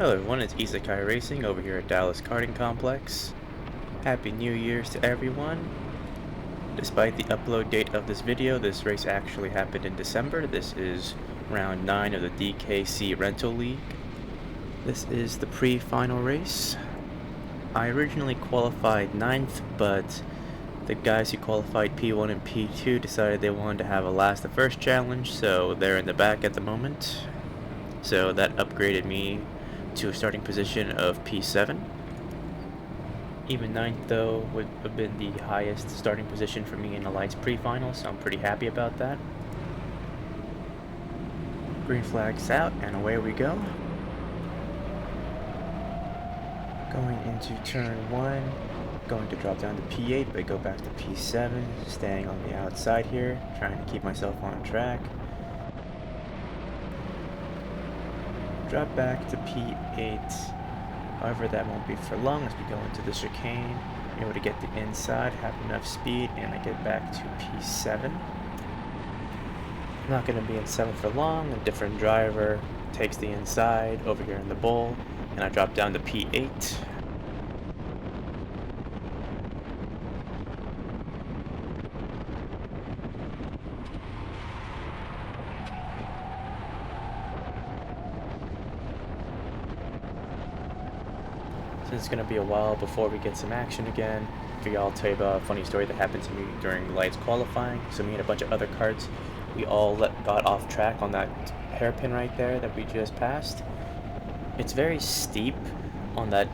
Hello everyone, it's Isekai Racing over here at Dallas Karting Complex. Happy New Year's to everyone. Despite the upload date of this video, this race actually happened in December. This is round 9 of the DKC Rental League. This is the pre-final race. I originally qualified 9th, but the guys who qualified P1 and P2 decided they wanted to have a last the first challenge, so they're in the back at the moment. So that upgraded me to a starting position of P7. Even 9th though would have been the highest starting position for me in the Lights pre-final, so I'm pretty happy about that. Green flag's out and away we go. Going into turn 1, going to drop down to P8 but go back to P7, staying on the outside here, trying to keep myself on track. Drop back to P8. However, that won't be for long as we go into the chicane. Able to get the inside, have enough speed, and I get back to P7. I'm not going to be in 7th for long. A different driver takes the inside over here in the bowl, and I drop down to P8. It's going to be a while before we get some action again. I'll tell you about a funny story that happened to me during Lights qualifying. So me and a bunch of other karts, we all got off track on that hairpin right there that we just passed. It's very steep on that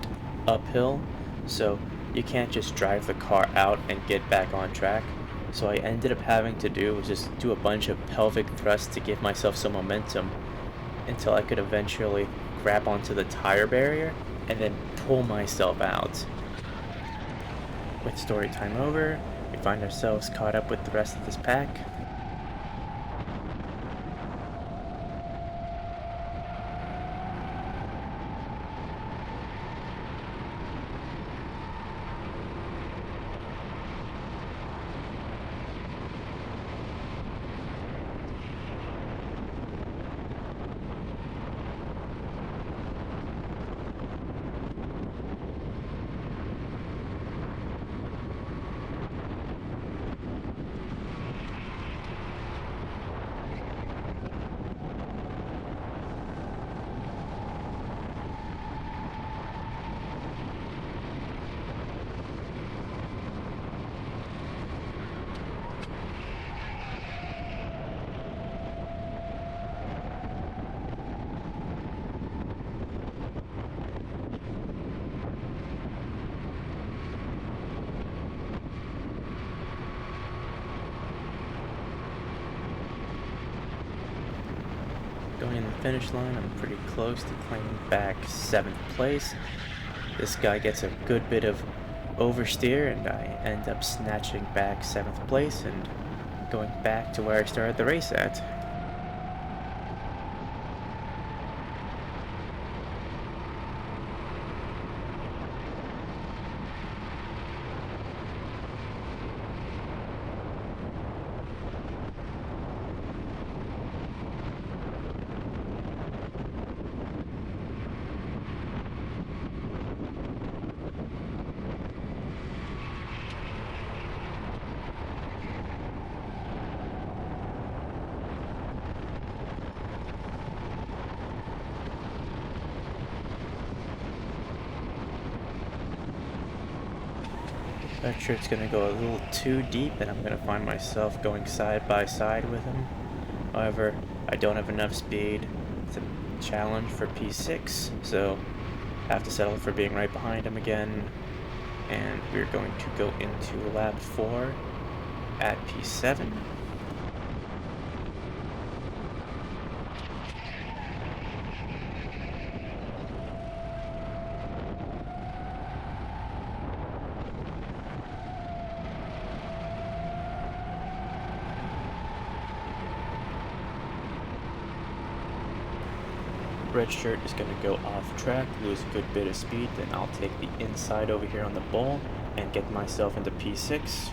uphill, so you can't just drive the car out and get back on track. So I ended up having to do just do a bunch of pelvic thrusts to give myself some momentum until I could eventually grab onto the tire barrier and then pull myself out. With story time over, we find ourselves caught up with the rest of this pack. Going in the finish line, I'm pretty close to claiming back 7th place. This guy gets a good bit of oversteer and I end up snatching back 7th place and going back to where I started the race at. Red shirt's gonna go a little too deep and I'm gonna find myself going side by side with him. However, I don't have enough speed to challenge for P6, so I have to settle for being right behind him again. And we're going to go into lap 4 at P7. Red shirt is going to go off track, lose a good bit of speed, then I'll take the inside over here on the bowl and get myself into P6.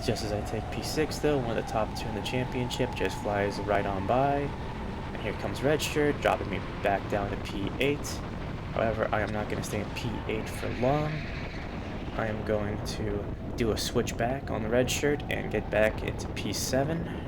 Just as I take P6 though, one of the top two in the championship just flies right on by. And here comes Red Shirt, dropping me back down to P8. However, I am not going to stay in P8 for long. I am going to do a switch back on the Red Shirt and get back into P7.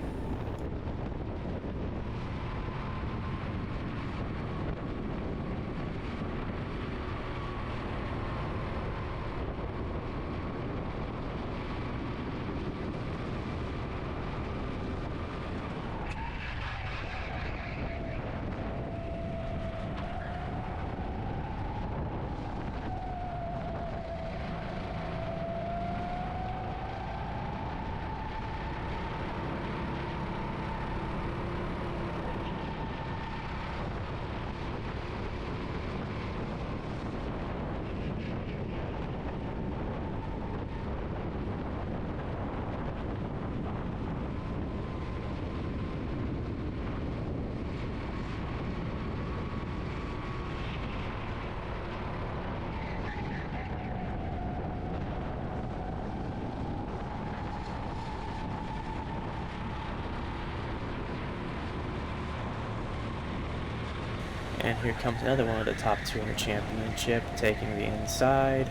And here comes another one of the top two in the championship, taking the inside.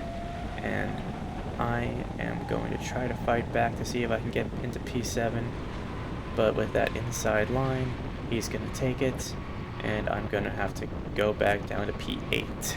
And I am going to try to fight back to see if I can get into P7. But with that inside line, he's going to take it. And I'm going to have to go back down to P8.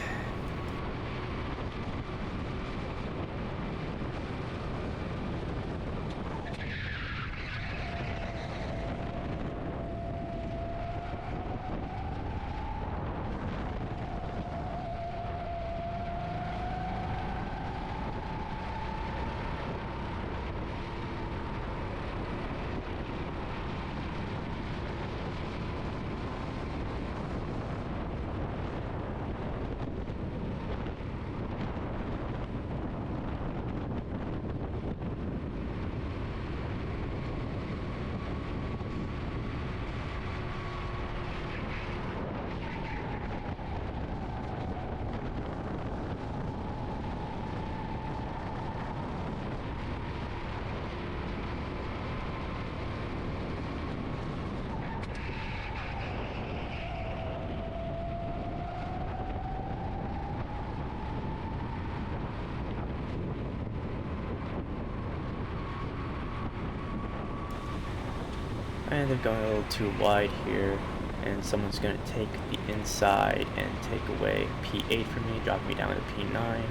And they're going a little too wide here, and someone's going to take the inside and take away P8 from me, dropping me down to P9.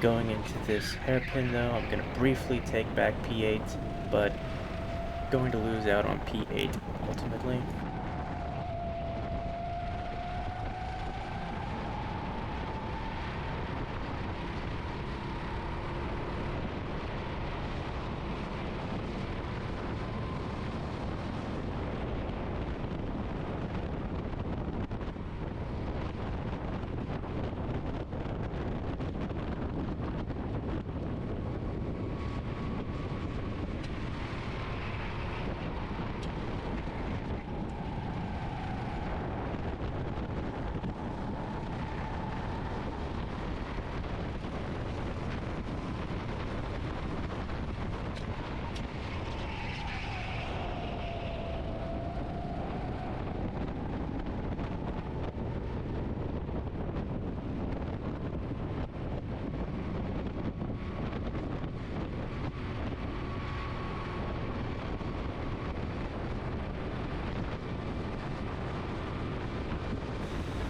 Going into this hairpin though, I'm going to briefly take back P8, but going to lose out on P8 ultimately.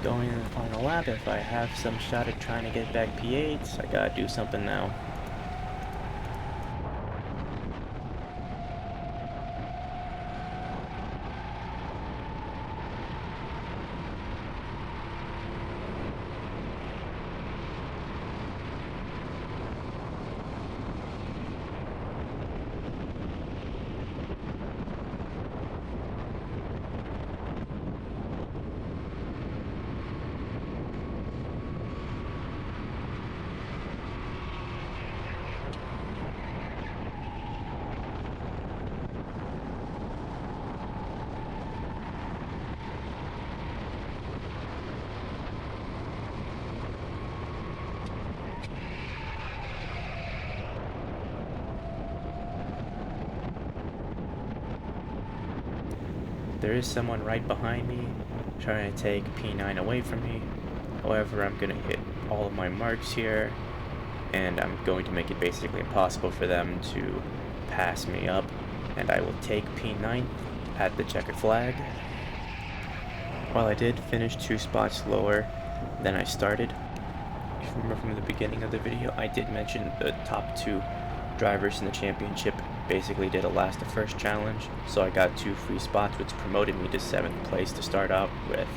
Going in the final lap, if I have some shot at trying to get back P8, I gotta do something now. there is someone right behind me trying to take P9 away from me. However, I'm going to hit all of my marks here, and I'm going to make it basically impossible for them to pass me up, and I will take P9 at the checkered flag. While I did finish 2 spots lower than I started, if you remember from the beginning of the video, I did mention the top 2 drivers in the championship basically did a last to first challenge, so I got 2 free spots, which promoted me to 7th place to start out with.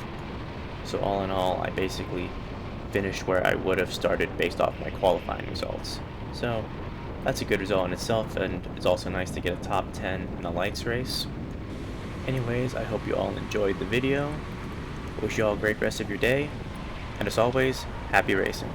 So all in all, I basically finished where I would have started based off my qualifying results. So that's a good result in itself, and it's also nice to get a top 10 in the lights race. Anyways, I hope you all enjoyed the video. Wish you all a great rest of your day, and as always, happy racing.